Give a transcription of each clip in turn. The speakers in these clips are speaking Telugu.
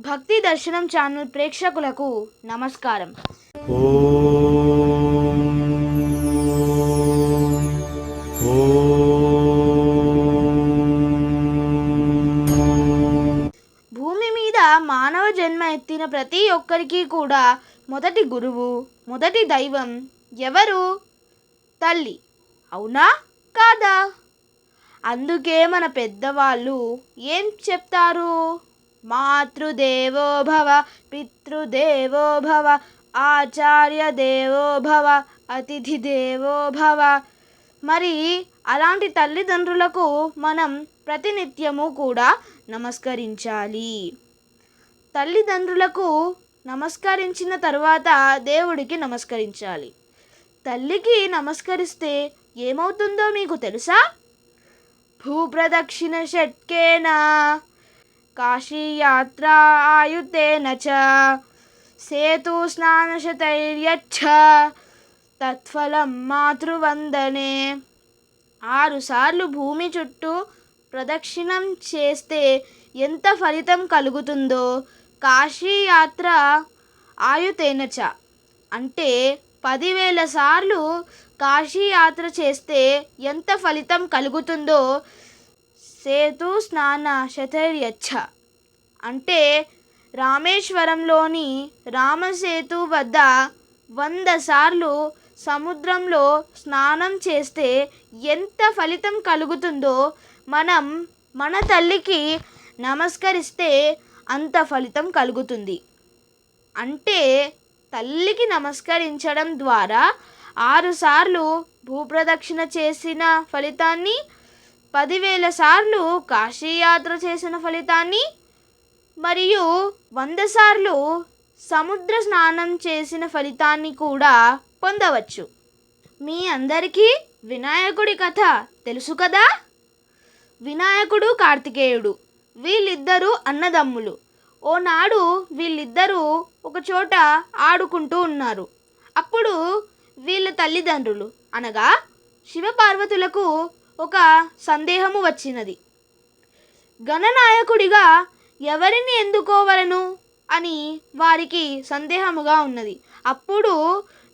భక్తి దర్శనం ఛానల్ ప్రేక్షకులకు నమస్కారం. భూమి మీద మానవ జన్మ ఎత్తిన ప్రతి ఒక్కరికి కూడా మొదటి గురువు, మొదటి దైవం ఎవరు? తల్లి. అవునా కాదా? అందుకే మన పెద్దవాళ్ళు ఏం చెప్తారు? మాతృదేవో భవ, పితృదేవో భవ, ఆచార్య దేవో భవ, అతిథి దేవో భవ. మరి అలాంటి తల్లిదండ్రులకు మనం ప్రతినిత్యము కూడా నమస్కరించాలి. తల్లిదండ్రులకు నమస్కరించిన తర్వాత దేవుడికి నమస్కరించాలి. తల్లికి నమస్కరిస్తే ఏమవుతుందో మీకు తెలుసా? భూప్రదక్షిణ షట్కేన, కాశీయాత్ర ఆయుతేన చ, సేతు స్నానశతైర్యచ్చ, తత్ఫలం మాతృవందనే. 6 సార్లు భూమి చుట్టూ ప్రదక్షిణం చేస్తే ఎంత ఫలితం కలుగుతుందో, కాశీయాత్ర ఆయుతేన చ అంటే 10,000 సార్లు కాశీయాత్ర చేస్తే ఎంత ఫలితం కలుగుతుందో, సేతు స్నాన శతైర్యచ్చ అంటే రామేశ్వరంలోని రామసేతు వద్ద 100 సార్లు సముద్రంలో స్నానం చేస్తే ఎంత ఫలితం కలుగుతుందో, మనం మన తల్లికి నమస్కరిస్తే అంత ఫలితం కలుగుతుంది. అంటే తల్లికి నమస్కరించడం ద్వారా 6 సార్లు భూప్రదక్షిణ చేసిన ఫలితాన్ని, 10,000 సార్లు కాశీయాత్ర చేసిన ఫలితాన్ని, మరియు 100 సార్లు సముద్ర స్నానం చేసిన ఫలితాన్ని కూడా పొందవచ్చు. మీ అందరికీ వినాయకుడి కథ తెలుసు కదా? వినాయకుడు, కార్తికేయుడు వీళ్ళిద్దరూ అన్నదమ్ములు. ఓనాడు వీళ్ళిద్దరూ ఒకచోట ఆడుకుంటూ ఉన్నారు. అప్పుడు వీళ్ళ తల్లిదండ్రులు అనగా శివపార్వతులకు ఒక సందేహము వచ్చినది. గణనాయకుడిగా ఎవరిని ఎన్నుకోవలను అని వారికి సందేహముగా ఉన్నది. అప్పుడు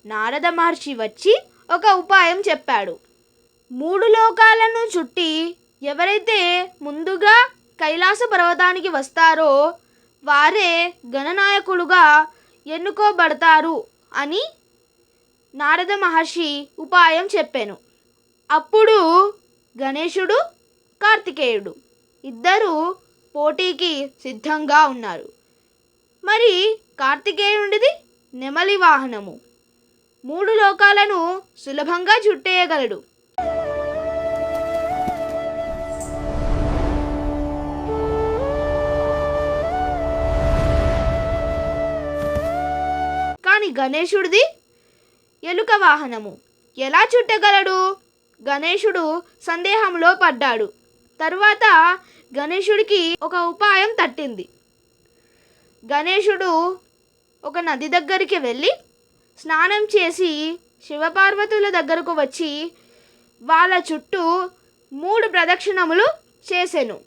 నారద మహర్షి వచ్చి ఒక ఉపాయం చెప్పాడు. 3 లోకాలను చుట్టి ఎవరైతే ముందుగా కైలాస పర్వతానికి వస్తారో వారే గణనాయకులుగా ఎన్నుకోబడతారు అని నారద మహర్షి ఉపాయం చెప్పాను. అప్పుడు గణేశుడు, కార్తికేయుడు ఇద్దరు పోటీకి సిద్ధంగా ఉన్నారు. మరి కార్తికేయుడిది నెమలి వాహనము, 3 లోకాలను సులభంగా చుట్టేయగలడు. కానీ గణేశుడిది ఎలుక వాహనము, ఎలా చుట్టగలడు? గణేశుడు సందేహంలో పడ్డాడు. తరువాత గణేశుడికి ఒక ఉపాయం తట్టింది. గణేశుడు ఒక నది దగ్గరికి వెళ్ళి స్నానం చేసి శివపార్వతుల దగ్గరకు వచ్చి వాళ్ళ చుట్టూ 3 ప్రదక్షిణములు చేసెను.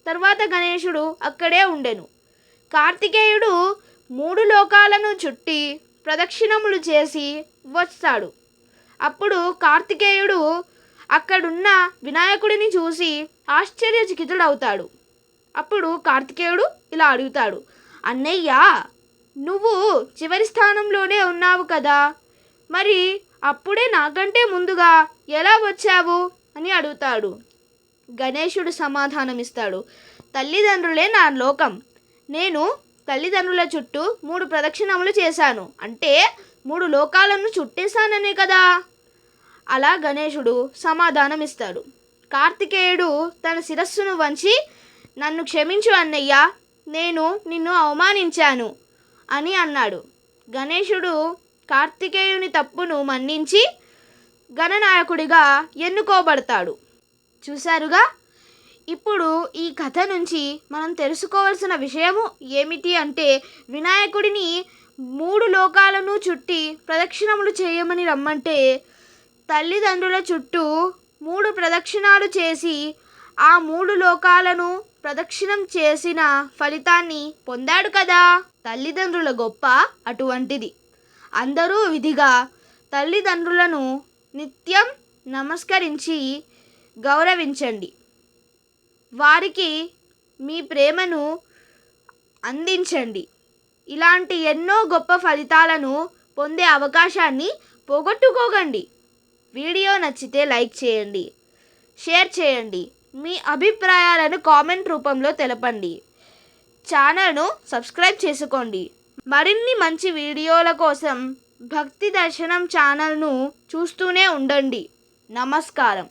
తర్వాత గణేశుడు అక్కడే ఉండెను. కార్తికేయుడు 3 లోకాలను చుట్టి ప్రదక్షిణములు చేసి వస్తాడు. అప్పుడు కార్తికేయుడు అక్కడున్న వినాయకుడిని చూసి ఆశ్చర్యచకితుడవుతాడు. అప్పుడు కార్తికేయుడు ఇలా అడుగుతాడు, అన్నయ్య, నువ్వు చివరి స్థానంలోనే ఉన్నావు కదా, మరి అప్పుడే నాకంటే ముందుగా ఎలా వచ్చావు అని అడుగుతాడు. గణేశుడు సమాధానమిస్తాడు, తల్లిదండ్రులే నా లోకం. నేను తల్లిదండ్రుల చుట్టూ 3 ప్రదక్షిణములు చేశాను అంటే 3 లోకాలను చుట్టేశాననే కదా. అలా గణేశుడు సమాధానమిస్తాడు. కార్తికేయుడు తన శిరస్సును వంచి, నన్ను క్షమించు అన్నయ్య, నేను నిన్ను అవమానించాను అని అన్నాడు. గణేశుడు కార్తికేయుని తప్పును మన్నించి గణనాయకుడిగా ఎన్నుకోబడతాడు. చూశారుగా? ఇప్పుడు ఈ కథ నుంచి మనం తెలుసుకోవాల్సిన విషయము ఏమిటి అంటే, వినాయకుడిని 3 లోకాలను చుట్టి ప్రదక్షిణములు చేయమని రమ్మంటే తల్లిదండ్రుల చుట్టూ 3 ప్రదక్షిణాలు చేసి ఆ 3 లోకాలను ప్రదక్షిణం చేసిన ఫలితాన్ని పొందాడు కదా. తల్లిదండ్రుల గొప్ప అటువంటిది. అందరూ విధిగా తల్లిదండ్రులను నిత్యం నమస్కరించి గౌరవించండి. వారికి మీ ప్రేమను అందించండి. ఇలాంటి ఎన్నో గొప్ప ఫలితాలను పొందే అవకాశాన్ని పోగొట్టుకోకండి. వీడియో నచ్చితే లైక్ చేయండి, షేర్ చేయండి. మీ అభిప్రాయాలను కామెంట్ రూపంలో తెలపండి. ఛానల్ను సబ్స్క్రైబ్ చేసుకోండి. మరిన్ని మంచి వీడియోల కోసం భక్తి దర్శనం ఛానల్ను చూస్తూనే ఉండండి. నమస్కారం.